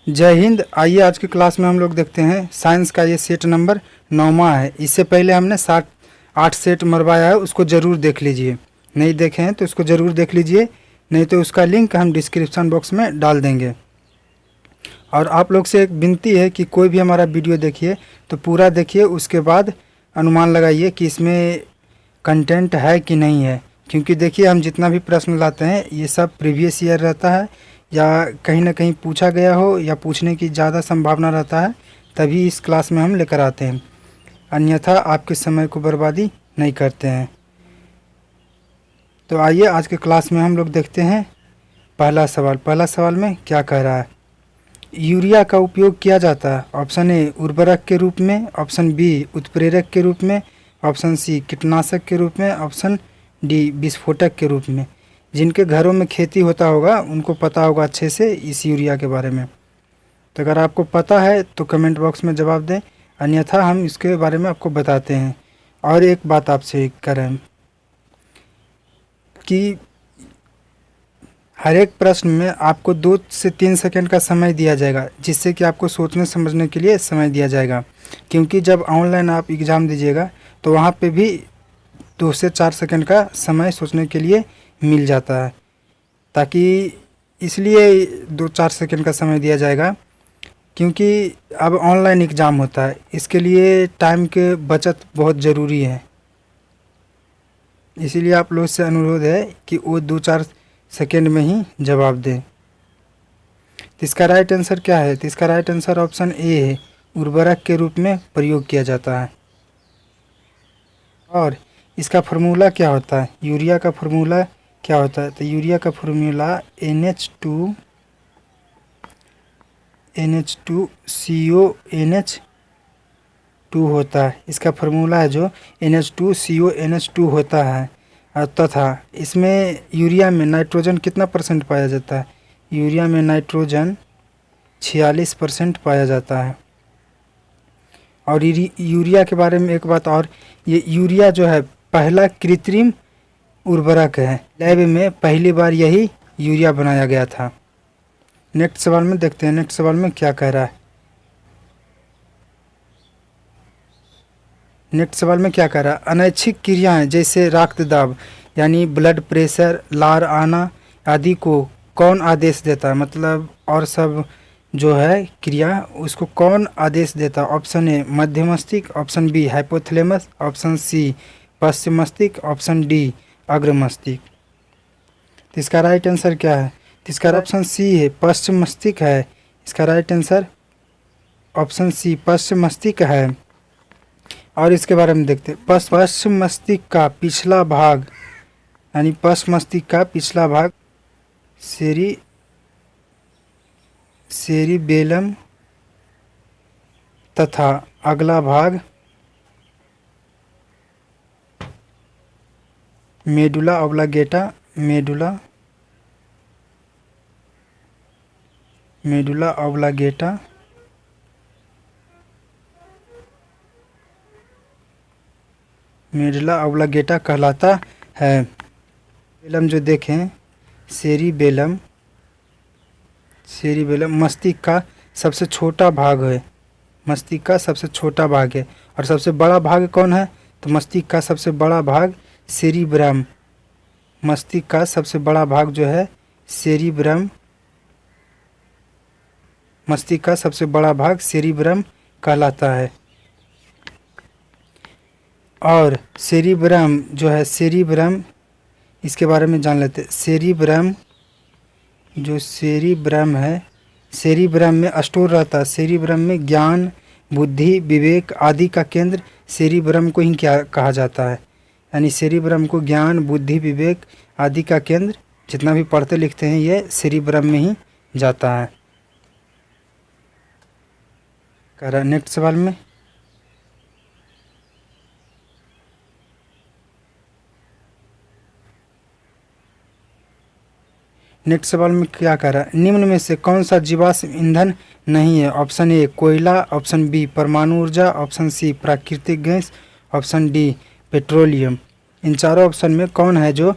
जय हिंद। आइए आज की क्लास में हम लोग देखते हैं साइंस का ये सेट नंबर 9वां है। इससे पहले हमने 7-8 सेट मरवाया है, उसको ज़रूर देख लीजिए। नहीं देखे हैं तो उसको ज़रूर देख लीजिए, नहीं तो उसका लिंक हम डिस्क्रिप्शन बॉक्स में डाल देंगे। और आप लोग से एक विनती है कि कोई भी हमारा वीडियो देखिए तो पूरा देखिए, उसके बाद अनुमान लगाइए कि इसमें कंटेंट है कि नहीं है। क्योंकि देखिए हम जितना भी प्रश्न लाते हैं ये सब प्रीवियस ईयर रहता है या कहीं ना कहीं पूछा गया हो या पूछने की ज़्यादा संभावना रहता है, तभी इस क्लास में हम लेकर आते हैं। अन्यथा आपके समय को बर्बादी नहीं करते हैं। तो आइए आज के क्लास में हम लोग देखते हैं पहला सवाल में क्या कह रहा है। यूरिया का उपयोग किया जाता है ऑप्शन ए उर्वरक के रूप में, ऑप्शन बी उत्प्रेरक के रूप में, ऑप्शन सी कीटनाशक के रूप में, ऑप्शन डी विस्फोटक के रूप में। जिनके घरों में खेती होता होगा उनको पता होगा अच्छे से इस यूरिया के बारे में। तो अगर आपको पता है तो कमेंट बॉक्स में जवाब दें, अन्यथा हम इसके बारे में आपको बताते हैं। और एक बात आपसे करें कि हर एक प्रश्न में आपको 2 से 3 सेकंड का समय दिया जाएगा, जिससे कि आपको सोचने समझने के लिए समय दिया जाएगा। क्योंकि जब ऑनलाइन आप एग्ज़ाम दीजिएगा तो वहाँ पे भी 2 से 4 सेकंड का समय सोचने के लिए मिल जाता है, ताकि इसलिए 2-4 सेकंड का समय दिया जाएगा क्योंकि अब ऑनलाइन एग्ज़ाम होता है। इसके लिए टाइम के बचत बहुत ज़रूरी है। इसीलिए आप लोग से अनुरोध है कि वो 2-4 सेकेंड में ही जवाब दें। तो इसका राइट आंसर क्या है? तो इसका राइट आंसर ऑप्शन ए है, उर्वरक के रूप में प्रयोग किया जाता है। और इसका फार्मूला क्या होता है? यूरिया का फार्मूला क्या होता है? तो यूरिया का फार्मूला NH2CONH2 होता है। इसका फार्मूला है जो NH2CONH2 होता है। तथा इसमें यूरिया में नाइट्रोजन कितना % पाया जाता है? यूरिया में नाइट्रोजन 46% पाया जाता है। और यूरिया के बारे में एक बात और, ये यूरिया जो है पहला कृत्रिम उर्वरक है। लैब में पहली बार यही यूरिया बनाया गया था। नेक्स्ट सवाल में देखते हैं, नेक्स्ट सवाल में क्या कह रहा है। नेक्स्ट सवाल में क्या कह रहा है? अनैच्छिक क्रियाएं जैसे रक्तदाब यानी ब्लड प्रेशर, लार आना आदि को कौन आदेश देता है? मतलब और सब जो है क्रिया उसको कौन आदेश देता है? ऑप्शन ए मध्य मस्तिष्क, option B hypothalamus, option C पश्चिम मस्तिष्क, ऑप्शन डी अग्र मस्तिष्क। तो इसका राइट आंसर क्या है? तो इसका ऑप्शन सी है, पश्चिम मस्तिष्क है। इसका राइट आंसर ऑप्शन सी पश्चिम मस्तिष्क है। और इसके बारे में देखते हैं। पश्चिम मस्तिष्क का पिछला भाग यानी पश्चिम मस्तिष्क का पिछला भाग सेरिबेलम तथा अगला भाग मेडुला ऑब्लांगेटा मेडुला ऑब्लांगेटा कहलाता है। बेलम जो देखें, सेरिबेलम मस्तिष्क का सबसे छोटा भाग है। मस्तिष्क का सबसे छोटा भाग है। और सबसे बड़ा भाग कौन है? तो मस्तिष्क का सबसे बड़ा भाग सेरिब्रम। मस्तिष्क का सबसे बड़ा भाग जो है सेरिब्रम। मस्तिष्क का सबसे बड़ा भाग सेरिब्रम कहलाता है। और सेरिब्रम जो है, सेरिब्रम इसके बारे में जान लेते हैं। सेरिब्रम है, सेरिब्रम में स्टोर रहता है। सेरिब्रम में ज्ञान, बुद्धि, विवेक आदि का केंद्र सेरिब्रम को ही क्या कहा जाता है? यानी सेरिब्रम को ज्ञान, बुद्धि, विवेक आदि का केंद्र जितना भी पढ़ते लिखते हैं ये सेरिब्रम में ही जाता है। कह रहा नेक्स्ट सवाल में क्या कह रहा है? निम्न में से कौन सा जीवाश्म ईंधन नहीं है? ऑप्शन ए कोयला, ऑप्शन बी परमाणु ऊर्जा, ऑप्शन सी प्राकृतिक गैस, ऑप्शन डी पेट्रोलियम। इन चारों ऑप्शन में कौन है जो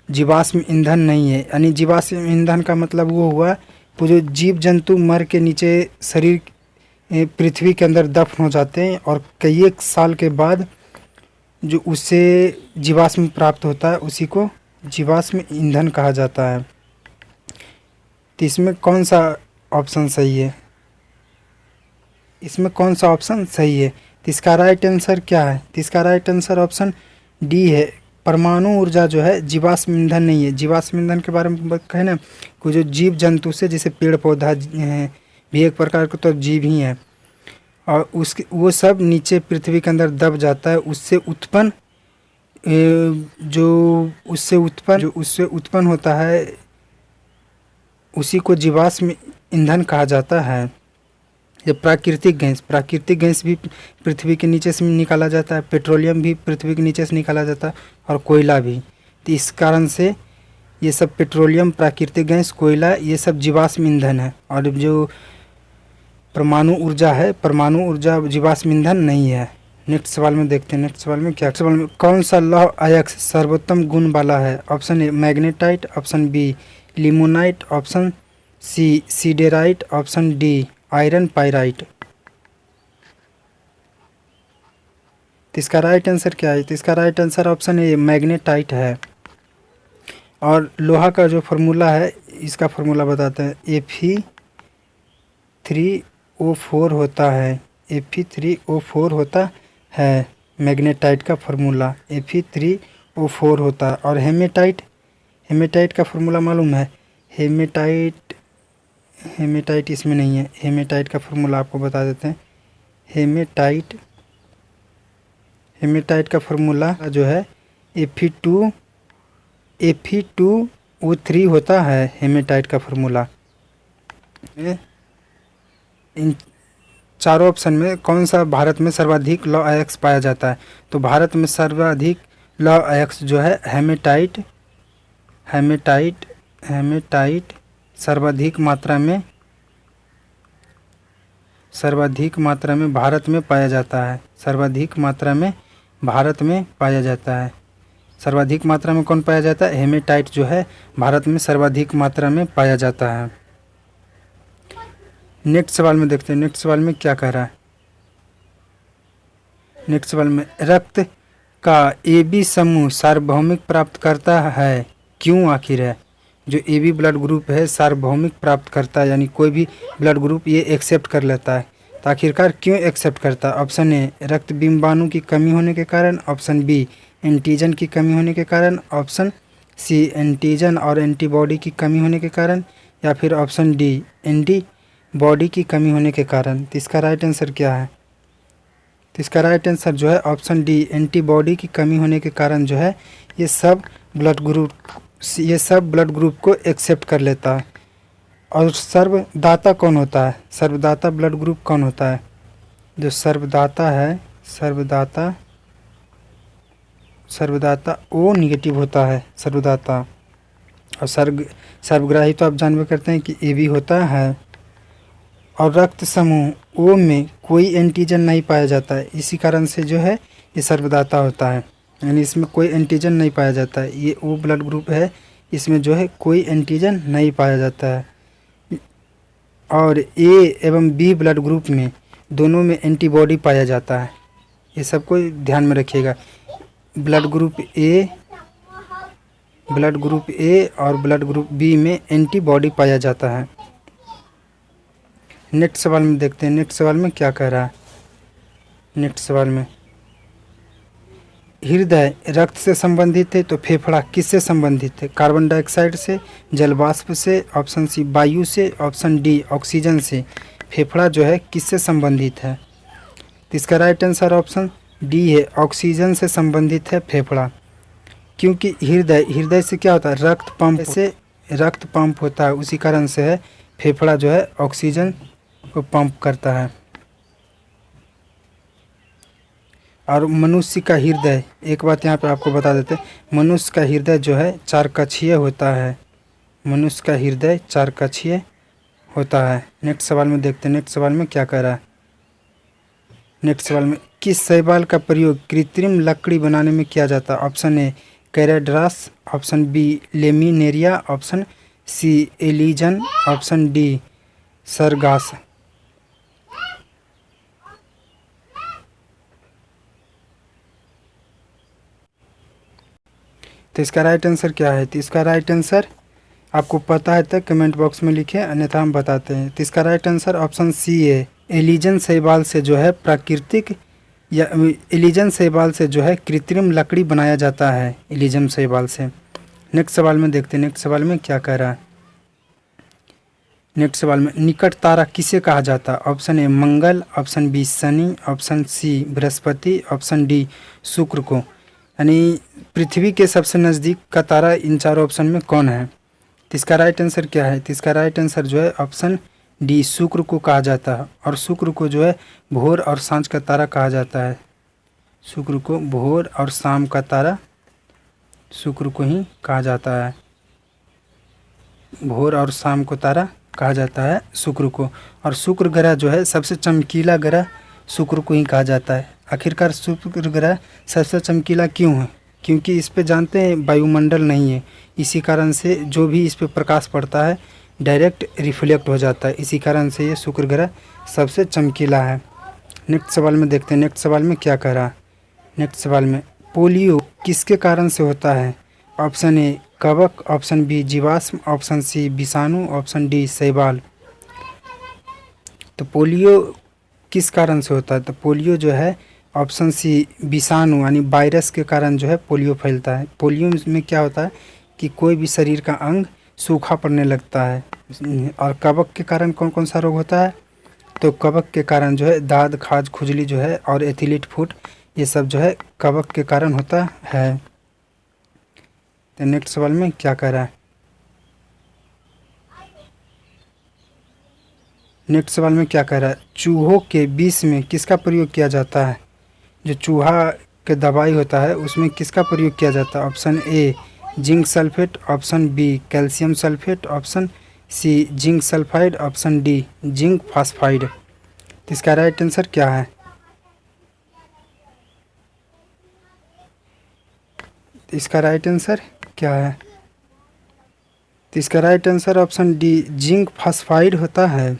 जीवाश्म ईंधन नहीं है? यानी जीवाश्म ईंधन का मतलब वो हुआ वो जो जीव जंतु मर के नीचे शरीर पृथ्वी के अंदर दफन हो जाते हैं और कई एक साल के बाद जो उससे जीवाश्म प्राप्त होता है उसी को जीवाश्म ईंधन कहा जाता है। तो इसमें कौन सा ऑप्शन सही है? इसमें कौन सा ऑप्शन सही है? तो इसका राइट आंसर क्या है? तो इसका राइट आंसर ऑप्शन डी है। परमाणु ऊर्जा जो है जीवाश्म ईंधन नहीं है। जीवाश्म ईंधन के बारे में कहें ना, कोई जो जीव जंतु से, जैसे पेड़ पौधा हैं भी एक प्रकार के तो जीव ही है, और उसके वो सब नीचे पृथ्वी के अंदर दब जाता है। उससे उत्पन्न जो उससे उत्पन्न होता है उसी को जीवाश्म ईंधन कहा जाता है। जब प्राकृतिक गैस भी पृथ्वी के नीचे से निकाला जाता है, पेट्रोलियम भी पृथ्वी के नीचे से निकाला जाता है, और कोयला भी। तो इस कारण से ये सब पेट्रोलियम, प्राकृतिक गैस, कोयला, ये सब जीवाश्म ईंधन है। और जो परमाणु ऊर्जा है, परमाणु ऊर्जा जीवाश्म ईंधन नहीं है। नेक्स्ट सवाल में देखते हैं, नेक्स्ट सवाल में क्या, सवाल में कौन सा लौह अयस्क सर्वोत्तम गुण वाला है? Option A magnetite, option B limonite, option C siderite, option D iron pyrite. तो इसका राइट आंसर क्या है? तो इसका right answer option A magnetite है। और लोहा का जो फार्मूला है, इसका फार्मूला बताते हैं। Fe3O4 होता है, Fe3O4 होता है मैग्नेटाइट का फार्मूला, Fe3O4 होता है। और हेमेटाइट का फार्मूला मालूम है? हेमेटाइट इसमें नहीं है। हेमेटाइट का फार्मूला आपको बता देते हैं। हेमेटाइट का फार्मूला जो है Fe2O3 होता है हेमेटाइट का फार्मूला। इन चारों ऑप्शन में कौन सा भारत में सर्वाधिक लौह अयस्क पाया जाता है? तो भारत में सर्वाधिक लौह अयस्क जो है हेमेटाइट सर्वाधिक मात्रा में भारत में पाया जाता है। सर्वाधिक मात्रा में भारत में पाया जाता है। सर्वाधिक मात्रा में कौन पाया जाता है? हेमेटाइट जो है भारत में सर्वाधिक मात्रा में पाया जाता है। नेक्स्ट सवाल में देखते हैं, नेक्स्ट सवाल में क्या कह रहा है। नेक्स्ट सवाल में रक्त का AB समूह सार्वभौमिक प्राप्त करता है, क्यों आखिर है? जो AB ब्लड ग्रुप है सार्वभौमिक प्राप्त करता है, यानी कोई भी ब्लड ग्रुप ये एक्सेप्ट कर लेता है। तो आखिरकार क्यों एक्सेप्ट करता है? ऑप्शन ए रक्त बिंबाणु की कमी होने के कारण, ऑप्शन बी एंटीजन की कमी होने के कारण, ऑप्शन सी एंटीजन और एंटीबॉडी की कमी होने के कारण, या फिर ऑप्शन डी एंटीबॉडी की कमी होने के कारण। तो इसका राइट आंसर क्या है? तो इसका राइट आंसर जो है ऑप्शन डी एंटीबॉडी की कमी होने के कारण जो है ये सब ब्लड ग्रुप को एक्सेप्ट कर लेता है। और सर्वदाता कौन होता है? सर्वदाता ब्लड ग्रुप कौन होता है? जो सर्वदाता है, सर्वदाता ओ निगेटिव होता है सर्वदाता। और सर्वग्राही तो आप जानबे करते हैं कि AB होता है। और रक्त समूह O में कोई एंटीजन नहीं पाया जाता है, इसी कारण से जो है ये सर्वदाता होता है, यानी इसमें कोई एंटीजन नहीं पाया जाता है। ये O ब्लड ग्रुप है, इसमें जो है कोई एंटीजन नहीं पाया जाता है। और A एवं B ब्लड ग्रुप में दोनों में एंटीबॉडी पाया जाता है। ये सबको ध्यान में रखिएगा। ब्लड ग्रुप A और ब्लड ग्रुप B में एंटीबॉडी पाया जाता है। नेक्स्ट सवाल में देखते हैं, नेक्स्ट सवाल में क्या कह रहा है। नेक्स्ट सवाल में हृदय रक्त से संबंधित है, तो फेफड़ा किससे संबंधित है? कार्बन डाइऑक्साइड से, जलवाष्प से, ऑप्शन सी वायु से, ऑप्शन डी ऑक्सीजन से। फेफड़ा जो है किससे संबंधित है? तो इसका राइट आंसर ऑप्शन डी है, ऑक्सीजन से संबंधित है फेफड़ा। क्योंकि हृदय से क्या होता है? रक्त पंप होता है, उसी कारण से है फेफड़ा जो है ऑक्सीजन को पंप करता है। और मनुष्य का हृदय, एक बात यहाँ पे आपको बता देते हैं, मनुष्य का हृदय जो है 4 कक्षीय होता है। मनुष्य का हृदय 4 कक्षीय होता है। नेक्स्ट सवाल में देखते हैं, नेक्स्ट सवाल में क्या कह रहा है। नेक्स्ट सवाल में किस शैवाल का प्रयोग कृत्रिम लकड़ी बनाने में किया जाता है? ऑप्शन ए कैराड्रास, option B Laminaria, option C एलिजन, ऑप्शन डी सरगास। तो इसका राइट आंसर क्या है? तो इसका राइट आंसर आपको पता है तो कमेंट बॉक्स में लिखें, अन्यथा हम बताते हैं। तो इसका राइट आंसर ऑप्शन सी है। एलिजन शैवाल से जो है प्राकृतिक या एलिजन शैवाल से जो है कृत्रिम लकड़ी बनाया जाता है, एलिजन शैवाल से। नेक्स्ट सवाल में देखते हैं, नेक्स्ट सवाल में क्या कह रहा है। नेक्स्ट सवाल में निकट तारा किसे कहा जाता है? ऑप्शन ए मंगल, ऑप्शन बी शनि, ऑप्शन सी बृहस्पति, ऑप्शन डी शुक्र को। यानी पृथ्वी के सबसे नज़दीक का तारा इन चारों ऑप्शन में कौन है? तो इसका राइट आंसर क्या है? तो इसका राइट आंसर जो है ऑप्शन डी शुक्र को कहा जाता है। और शुक्र को जो है भोर और सांझ का तारा कहा जाता है। शुक्र को भोर और शाम का तारा शुक्र को ही कहा जाता है। भोर और शाम को तारा कहा जाता है शुक्र को। और शुक्र ग्रह जो है सबसे चमकीला ग्रह शुक्र को ही कहा जाता है। आखिरकार शुक्र ग्रह सबसे चमकीला क्यों है? क्योंकि इस पे जानते हैं वायुमंडल नहीं है, इसी कारण से जो भी इस पे प्रकाश पड़ता है डायरेक्ट रिफ्लेक्ट हो जाता है, इसी कारण से ये शुक्र ग्रह सबसे चमकीला है। नेक्स्ट सवाल में देखते हैं, नेक्स्ट सवाल में क्या कह रहा है। नेक्स्ट सवाल में पोलियो किसके कारण से होता है? ऑप्शन ए कवक, ऑप्शन बी जीवाश्म, ऑप्शन सी विषाणु, ऑप्शन डी शैवाल। तो पोलियो किस कारण से होता है? तो पोलियो जो है ऑप्शन सी विषाणु यानी वायरस के कारण जो है पोलियो फैलता है। पोलियो में क्या होता है कि कोई भी शरीर का अंग सूखा पड़ने लगता है। और कवक के कारण कौन कौन सा रोग होता है? तो कवक के कारण जो है दाद, खाज, खुजली जो है और एथलीट फुट, ये सब जो है कवक के कारण होता है। तो नेक्स्ट सवाल में क्या कह रहा है। नेक्स्ट सवाल में क्या कह रहा है, चूहों के विष में किसका प्रयोग किया जाता है? जो चूहा के दवाई होता है उसमें किसका प्रयोग किया जाता है? Option A zinc sulphate, option B calcium sulphate, option C zinc sulphide, option D zinc phosphide. तो इसका राइट आंसर क्या है? तो इसका राइट आंसर क्या है? तो इसका right answer option D zinc phosphide होता है।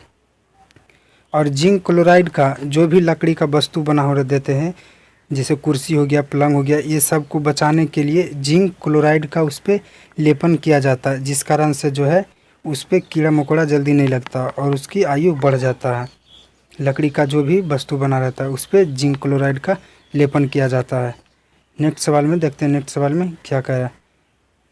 और जिंक क्लोराइड का जो भी लकड़ी का वस्तु बना हो देते हैं, जैसे कुर्सी हो गया, पलंग हो गया, ये सब को बचाने के लिए जिंक क्लोराइड का उस पर लेपन किया जाता है, जिस कारण से जो है उस पर कीड़ा मकोड़ा जल्दी नहीं लगता और उसकी आयु बढ़ जाता है। लकड़ी का जो भी वस्तु बना रहता है उस पर जिंक क्लोराइड का लेपन किया जाता है। नेक्स्ट सवाल में देखते हैं, नेक्स्ट सवाल में क्या कह रहा है।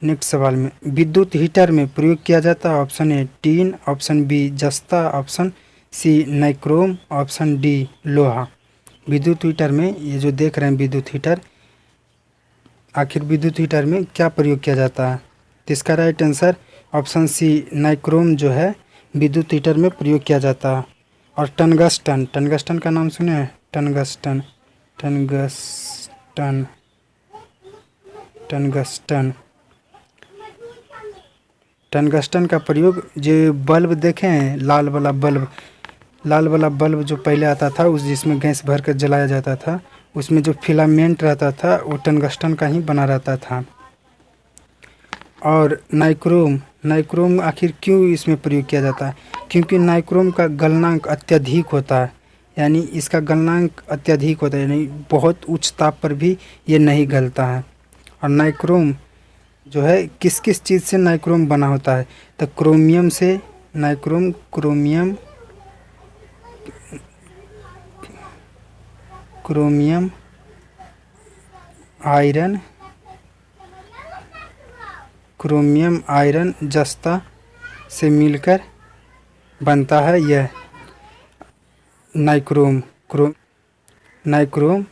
नेक्स्ट सवाल में विद्युत हीटर में प्रयोग किया जाता है। Option A tin, option B जस्ता, option C nichrome, option D लोहा। विद्युत हीटर में ये जो देख रहे हैं विद्युत हीटर, आखिर विद्युत हीटर में क्या प्रयोग किया जाता है? तो इसका right answer option C nichrome जो है विद्युत हीटर में प्रयोग किया जाता है। और टंगस्टन, टंगस्टन का नाम सुने हैं? टंगस्टन, टंगस्टन, टंगस्टन, टंगस्टन का प्रयोग जो बल्ब देखे हैं, लाल वाला बल्ब, लाल वाला बल्ब जो पहले आता था उस जिसमें गैस भर कर जलाया जाता था, उसमें जो फिलामेंट रहता था वो टंगस्टन का ही बना रहता था। और नाइक्रोम, नाइक्रोम आखिर क्यों इसमें प्रयोग किया जाता है? क्योंकि नाइक्रोम का गलनांक अत्यधिक होता है, यानी इसका गलनांक अत्यधिक होता है, यानी बहुत उच्च ताप पर भी ये नहीं गलता है। और नाइक्रोम जो है किस किस चीज़ से नाइक्रोम बना होता है? तो क्रोमियम से nichrome, chromium, chromium, iron, chromium iron जस्ता से मिलकर बनता है यह नाइक्रोम। नाइक्रोम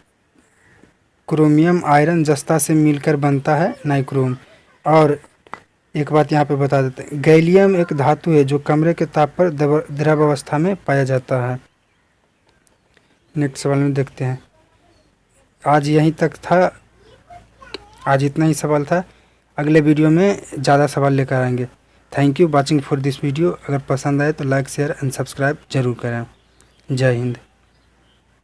क्रोमियम आयरन जस्ता से मिलकर बनता है नाइक्रोम। और एक बात यहाँ पे बता देते हैं, गैलियम एक धातु है जो कमरे के ताप पर द्रव अवस्था में पाया जाता है। नेक्स्ट सवाल में देखते हैं। आज यहीं तक था, आज इतना ही सवाल था। अगले वीडियो में ज़्यादा सवाल लेकर आएंगे। Thank you watching for this video. अगर पसंद आए तो लाइक, शेयर एंड सब्सक्राइब जरूर करें। जय हिंद।